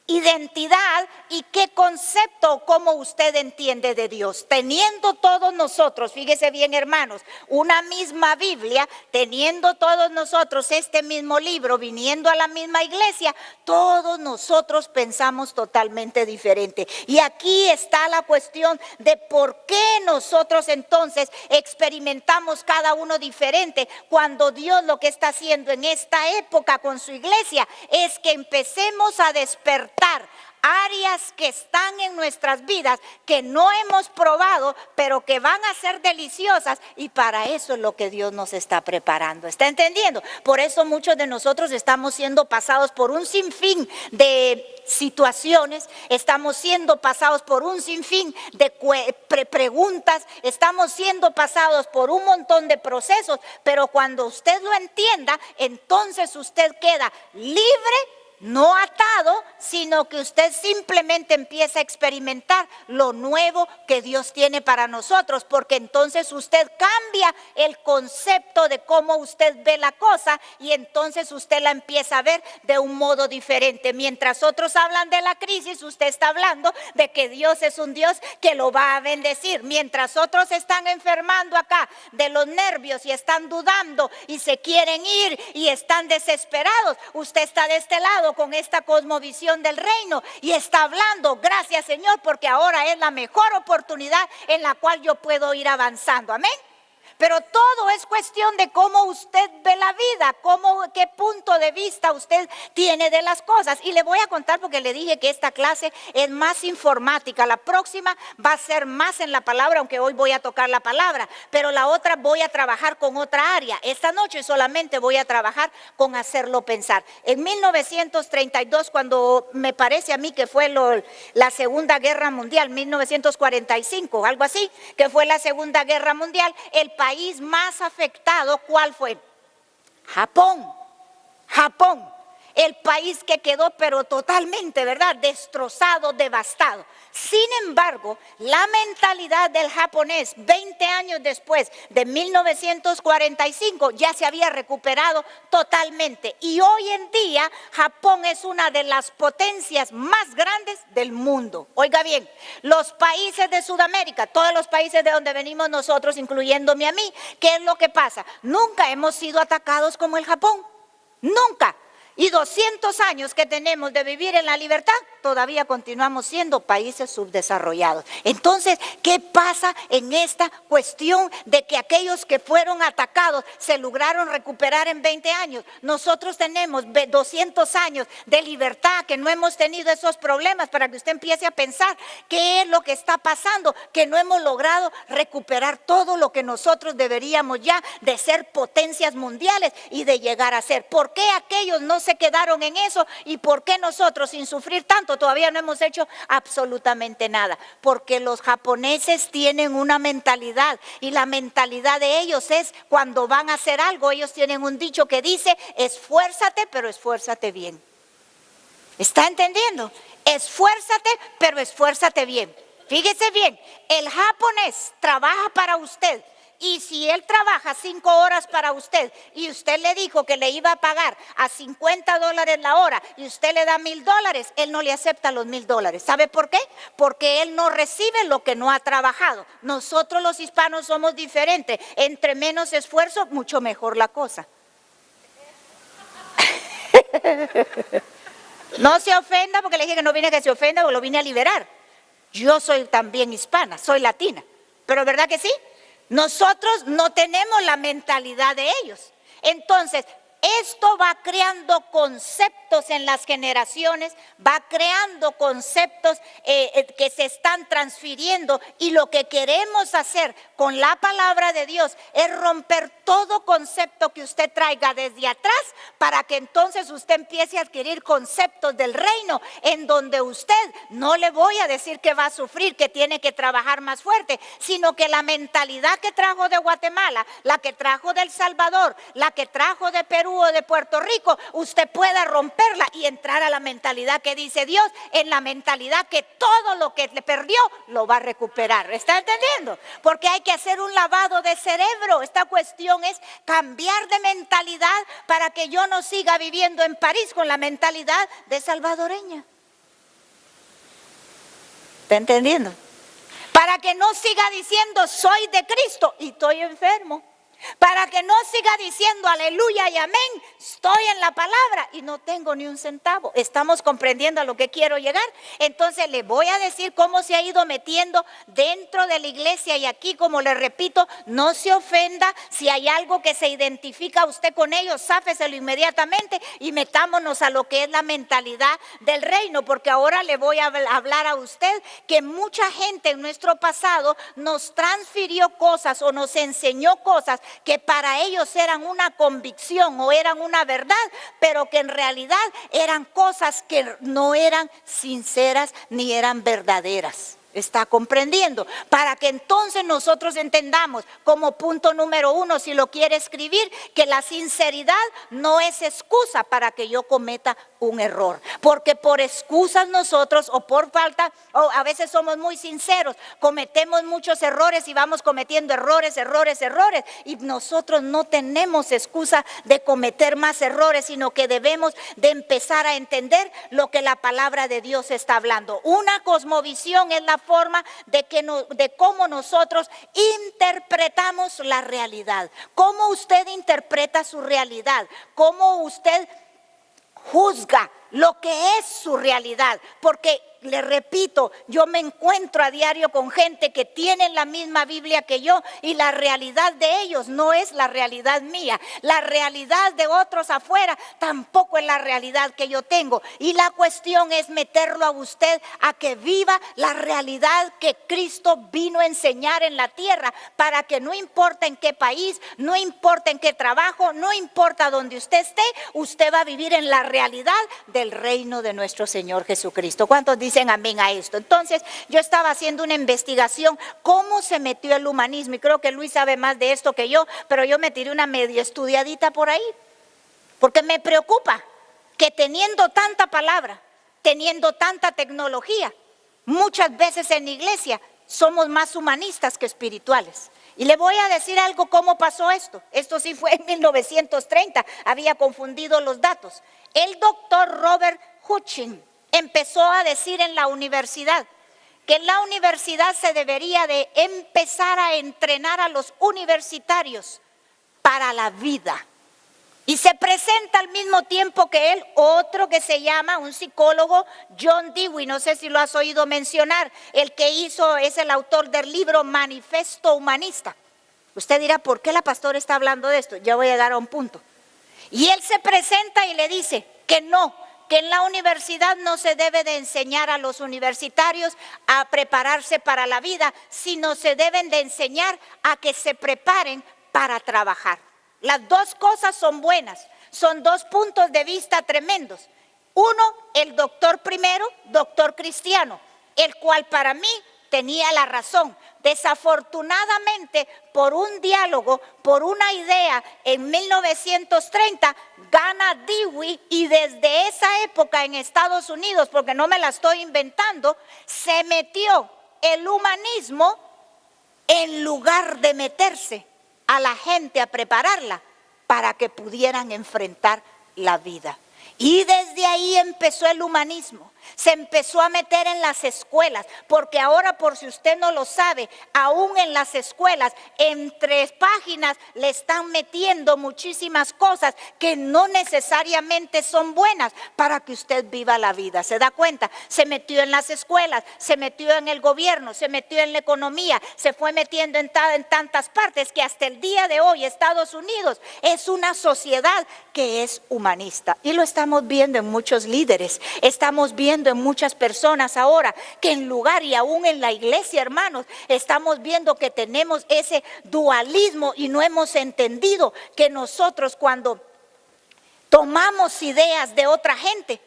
identidad y qué concepto o cómo usted entiende de Dios. Teniendo todos nosotros, fíjese bien hermanos, una misma Biblia, teniendo todos nosotros este mismo libro, viniendo a la misma iglesia, todos nosotros pensamos totalmente diferente. Y aquí está la cuestión de por qué nosotros entonces experimentamos cada uno diferente, cuando Dios lo que está haciendo en esta época con su iglesia es que empecemos a despertar áreas que están en nuestras vidas que no hemos probado, pero que van a ser deliciosas, y para eso es lo que Dios nos está preparando. ¿Está entendiendo? Por eso muchos de nosotros estamos siendo pasados por un sinfín de situaciones, estamos siendo pasados por un sinfín de preguntas, estamos siendo pasados por un montón de procesos, pero cuando usted lo entienda, entonces usted queda libre, no atado, sino que usted simplemente empieza a experimentar lo nuevo que Dios tiene para nosotros, porque entonces usted cambia el concepto de cómo usted ve la cosa y entonces usted la empieza a ver de un modo diferente. Mientras otros hablan de la crisis, usted está hablando de que Dios es un Dios que lo va a bendecir. Mientras otros están enfermando acá de los nervios y están dudando y se quieren ir y están desesperados, usted está de este lado con esta cosmovisión del reino y está hablando, gracias Señor, porque ahora es la mejor oportunidad en la cual yo puedo ir avanzando. Amén. Pero todo es cuestión de cómo usted ve la vida, qué punto de vista usted tiene de las cosas. Y le voy a contar, porque le dije que esta clase es más informática. La próxima va a ser más en la palabra, aunque hoy voy a tocar la palabra. Pero la otra voy a trabajar con otra área. Esta noche solamente voy a trabajar con hacerlo pensar. En 1932, cuando me parece a mí que fue la Segunda Guerra Mundial, 1945, algo así, que fue la Segunda Guerra Mundial, el país más afectado, ¿cuál fue? Japón. Japón, el país que quedó pero totalmente, ¿verdad?, destrozado, devastado. Sin embargo, la mentalidad del japonés 20 años después de 1945 ya se había recuperado totalmente. Y hoy en día Japón es una de las potencias más grandes del mundo. Oiga bien, los países de Sudamérica, todos los países de donde venimos nosotros, incluyéndome a mí, ¿qué es lo que pasa? Nunca hemos sido atacados como el Japón. Nunca. Y 200 años que tenemos de vivir en la libertad, todavía continuamos siendo países subdesarrollados. Entonces, ¿qué pasa en esta cuestión de que aquellos que fueron atacados se lograron recuperar en 20 años? Nosotros tenemos 200 años de libertad que no hemos tenido esos problemas, para que usted empiece a pensar qué es lo que está pasando, que no hemos logrado recuperar todo lo que nosotros deberíamos ya de ser potencias mundiales y de llegar a ser. ¿Por qué aquellos no se quedaron en eso y por qué nosotros, sin sufrir tanto, todavía no hemos hecho absolutamente nada? Porque los japoneses tienen una mentalidad, y la mentalidad de ellos es, cuando van a hacer algo, ellos tienen un dicho que dice: esfuérzate, pero esfuérzate bien. ¿Está entendiendo? Esfuérzate, pero esfuérzate bien. Fíjese bien, el japonés trabaja para usted. Y si él trabaja 5 horas para usted y usted le dijo que le iba a pagar a $50 la hora y usted le da $1,000, él no le acepta los $1,000. ¿Sabe por qué? Porque él no recibe lo que no ha trabajado. Nosotros los hispanos somos diferentes. Entre menos esfuerzo, mucho mejor la cosa. No se ofenda, porque le dije que no vine a que se ofenda, porque lo vine a liberar. Yo soy también hispana, soy latina. ¿Pero verdad que sí? Nosotros no tenemos la mentalidad de ellos. Entonces, esto va creando conceptos en las generaciones, va creando conceptos que se están transfiriendo, y lo que queremos hacer con la palabra de Dios es romper todo concepto que usted traiga desde atrás, para que entonces usted empiece a adquirir conceptos del reino, en donde usted, no le voy a decir que va a sufrir, que tiene que trabajar más fuerte, sino que la mentalidad que trajo de Guatemala, la que trajo de El Salvador, la que trajo de Perú o de Puerto Rico, usted pueda romperla y entrar a la mentalidad que dice Dios, en la mentalidad que todo lo que le perdió lo va a recuperar. ¿Está entendiendo? Porque hay que hacer un lavado de cerebro. Esta cuestión es cambiar de mentalidad, para que yo no siga viviendo en París con la mentalidad de salvadoreña. ¿Está entendiendo? Para que no siga diciendo soy de Cristo y estoy enfermo. Para que no siga diciendo aleluya y amén, estoy en la palabra y no tengo ni un centavo. ¿Estamos comprendiendo a lo que quiero llegar? Entonces le voy a decir cómo se ha ido metiendo dentro de la iglesia. Y aquí, como le repito, no se ofenda. Si hay algo que se identifica usted con ellos, záfeselo inmediatamente y metámonos a lo que es la mentalidad del reino. Porque ahora le voy a hablar a usted que mucha gente en nuestro pasado nos transfirió cosas o nos enseñó cosas que para ellos eran una convicción o eran una verdad, pero que en realidad eran cosas que no eran sinceras ni eran verdaderas. ¿Está comprendiendo? Para que entonces nosotros entendamos como punto número 1, si lo quiere escribir, que la sinceridad no es excusa para que yo cometa un error. Porque por excusas nosotros o por falta, o a veces somos muy sinceros, cometemos muchos errores y vamos cometiendo errores. Y nosotros no tenemos excusa de cometer más errores, sino que debemos de empezar a entender lo que la palabra de Dios está hablando. Una cosmovisión es la forma de cómo nosotros interpretamos la realidad. Cómo usted interpreta su realidad, cómo usted juzga lo que es su realidad. Porque le repito, yo me encuentro a diario con gente que tienen la misma Biblia que yo y la realidad de ellos no es la realidad mía. La realidad de otros afuera tampoco es la realidad que yo tengo. Y la cuestión es meterlo a usted a que viva la realidad que Cristo vino a enseñar en la tierra, para que no importa en qué país, no importa en qué trabajo, no importa dónde usted esté, usted va a vivir en la realidad del reino de nuestro Señor Jesucristo. ¿Cuántos dicen amén a esto? Entonces yo estaba haciendo una investigación cómo se metió el humanismo, y creo que Luis sabe más de esto que yo, pero yo me tiré una media estudiadita por ahí, porque me preocupa que teniendo tanta palabra, teniendo tanta tecnología, muchas veces en la iglesia somos más humanistas que espirituales. Y le voy a decir algo, cómo pasó esto. Esto sí fue en 1930, había confundido los datos. El doctor Robert Hutchins empezó a decir en la universidad que en la universidad se debería de empezar a entrenar a los universitarios para la vida. Y se presenta al mismo tiempo que él otro que se llama, un psicólogo, John Dewey, no sé si lo has oído mencionar, el que es el autor del libro Manifiesto Humanista. Usted dirá, ¿por qué la pastora está hablando de esto? Ya voy a llegar a un punto. Y él se presenta y le dice que no, que en la universidad no se debe de enseñar a los universitarios a prepararse para la vida, sino se deben de enseñar a que se preparen para trabajar. Las dos cosas son buenas, son dos puntos de vista tremendos. Uno, el doctor primero, doctor cristiano, el cual para mí tenía la razón. Desafortunadamente, por un diálogo, por una idea, en 1930 gana Dewey, y desde esa época en Estados Unidos, porque no me la estoy inventando, se metió el humanismo en lugar de meterse a la gente a prepararla para que pudieran enfrentar la vida. Y desde ahí empezó el humanismo. Se empezó a meter en las escuelas, porque ahora, por si usted no lo sabe, aún en las escuelas, en 3 páginas le están metiendo muchísimas cosas que no necesariamente son buenas para que usted viva la vida. ¿Se da cuenta? Se metió en las escuelas, se metió en el gobierno, se metió en la economía, se fue metiendo en tantas partes que hasta el día de hoy Estados Unidos es una sociedad que es humanista. Y lo estamos viendo en muchos líderes, estamos viendo en muchas personas ahora que en lugar, y aún en la iglesia, hermanos, estamos viendo que tenemos ese dualismo y no hemos entendido que nosotros, cuando tomamos ideas de otra gente,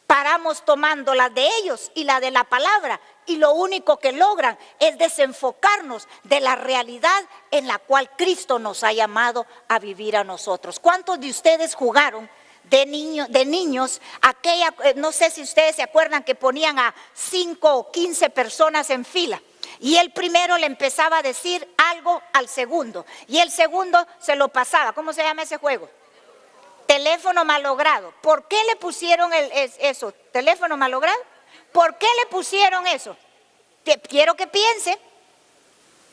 paramos tomando las de ellos y la de la palabra, y lo único que logran es desenfocarnos de la realidad en la cual Cristo nos ha llamado a vivir a nosotros. ¿Cuántos de ustedes jugaron de niños, aquella, no sé si ustedes se acuerdan, que ponían a 5 o 15 personas en fila, y el primero le empezaba a decir algo al segundo, y el segundo se lo pasaba? ¿Cómo se llama ese juego? Teléfono malogrado. ¿Por qué le pusieron eso? ¿Teléfono malogrado? ¿Por qué le pusieron eso? Quiero que piense